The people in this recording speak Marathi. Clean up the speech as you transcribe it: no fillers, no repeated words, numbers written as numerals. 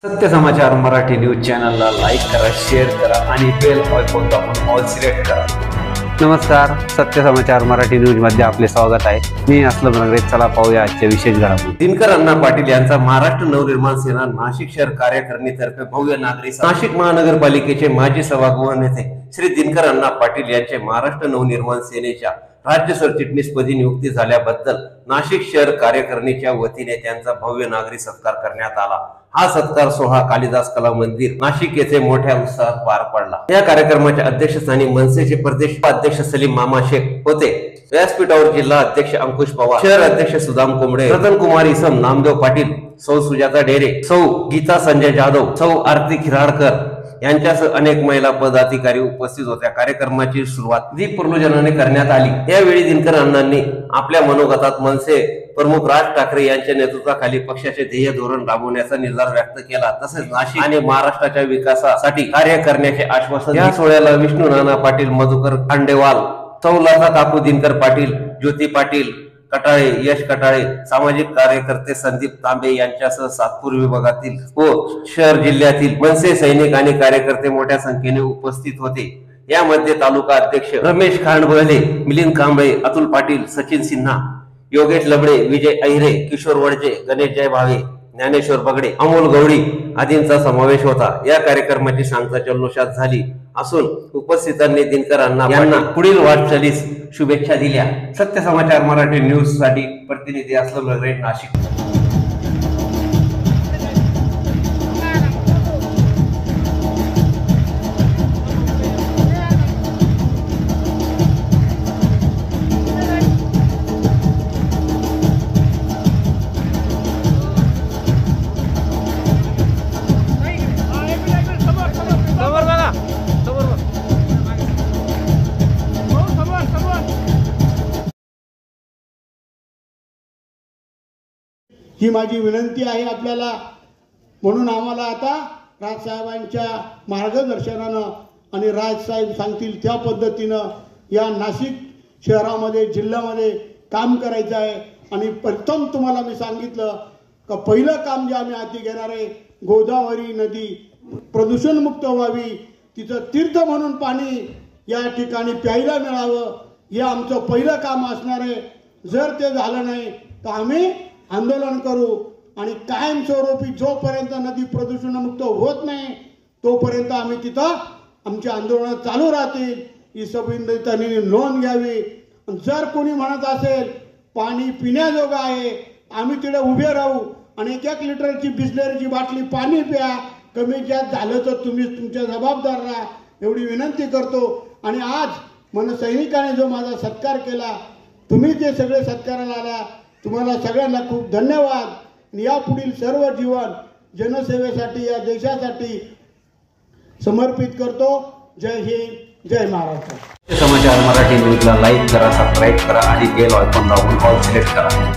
सत्य समाचार मराठी न्यूज चॅनलला लाईक करा, शेअर करा आणि बेल आयकॉन दाबून ऑल सिलेक्ट करा। नमस्कार, सत्य समाचार मराठी न्यूज मध्ये आपले स्वागत आहे। मी असलम रंगरे। चला पाहूया आजच्या विशेष घडामोडी। दिनकर अण्णा पाटील यांचा महाराष्ट्र नवनिर्माण सेना नाशिक शहर कार्यकारिणीतर्फे भव्य नागरी नाशिक महानगरपालिकेचे माजी सभागृह नेते श्री दिनकर अण्णा पाटील यांचे महाराष्ट्र नवनिर्माण सेनेच्या राज्य सरचिटणीसपदी नियुक्ती झाल्याबद्दल नाशिक शहर कार्यकारिणीच्या वतीने त्यांचा भव्य नागरी सत्कार करण्यात आला। हा सत्कार सोहळा कालिदास कला मंदिर नाशिक येथे मोठ्या उत्साहात पार पडला। या कार्यक्रमाच्या अध्यक्षस्थानी मनसेचे प्रदेश अध्यक्ष सलीम मामा शेख होते। व्यासपीठावर जिल्हा अध्यक्ष अंकुश पवार, शहर अध्यक्ष सुदाम कोंबडे, रतन कुमार इसम, नामदेव पाटील, सौ सुजाता डेरे, सौ गीता संजय जाधव, सौ आरती खिराडकर यांच्यासह अनेक महिला पदाधिकारी उपस्थित होत्या। कार्यक्रमाची सुरुवात दीप प्रज्वलनाने करण्यात आली। यावेळी दिनकर अण्णांनी आपल्या मनोगतात मनसे प्रमुख राज ठाकरे यांच्या नेतृत्वाखाली पक्षाचे ध्येय धोरण राबवण्याचा निर्धार व्यक्त केला। तसेच नाशिक आणि महाराष्ट्राच्या विकासासाठी कार्य करण्याचे आश्वासन। या सोहळ्याला विष्णू नाना पाटील, मधुकर खांडेवाल, सौलता काकू, दिनकर पाटील, ज्योती पाटील कटाळे, यश कटाळे, सामाजिक कार्यकर्ते संदीप तांबे यांच्यासह सातपूर विभागातील व शहर जिल्ह्यातील मनसे सैनिक आणि कार्यकर्ते मोठ्या संख्येने उपस्थित होते। यामध्ये तालुका अध्यक्ष रमेश खांडबळे, मिलिंद कांबळे, अतुल पाटील, सचिन सिन्हा, योगेश लबडे, विजय अहिरे, किशोर वडजे, गणेश जय भावे, ज्ञानेश्वर बगडे, अमोल गवडी आदींचा समावेश होता। या कार्यक्रमाची सांगता जल्लोषात झाली असून उपस्थितांनी दिनकर अण्णा यांना पुढील वाटचालीस शुभेच्छा दिल्या। सत्य समाचार मराठी न्यूज साठी प्रतिनिधी असलम रंगरे, नाशिक। ही माझी विनंती आहे आपल्याला। म्हणून आम्हाला आता राजसाहेबांच्या मार्गदर्शनानं आणि राजसाहेब सांगतील त्या पद्धतीनं या नाशिक शहरामध्ये जिल्ह्यामध्ये काम करायचं आहे। आणि प्रथम तुम्हाला मी सांगितलं का पहिलं काम जे आम्ही हाती घेणार आहे, गोदावरी नदी प्रदूषणमुक्त व्हावी, तिचं तीर्थ म्हणून पाणी या ठिकाणी प्यायला मिळावं, हे आमचं पहिलं काम असणार आहे। जर ते झालं नाही तर आम्ही आंदोलन करू आणि कायमस्वरूपी जोपर्यंत नदी प्रदूषणमुक्त होत नाही तोपर्यंत आम्ही तिथं आमची आंदोलन चालू राहतील। ही संबंधितांनी नोंद घ्यावी। जर कोणी म्हणत असेल पाणी पिण्याजोगं आहे, आम्ही तिथे उभे राहू आणि 1-1 लिटरची बिस्लरीची बाटली पाणी प्या, कमी जास्त झालं तर तुम्ही तुमच्या जबाबदार राहा, एवढी विनंती करतो। आणि आज मन सैनिकाने जो माझा सत्कार केला, तुम्ही जे सगळे सत्काराला आला, तुम्हाला सगळ्यांना खूप धन्यवाद। या पुढील सर्व जीवन जनसेवेसाठी या देशासाठी समर्पित करतो। जय हिंद, जय महाराष्ट्र। समाचार मराठी न्यूजला लाईक करा, सबस्क्राईब करा आणि बेल आयकॉन दाबून ऑल सिलेक्ट करा।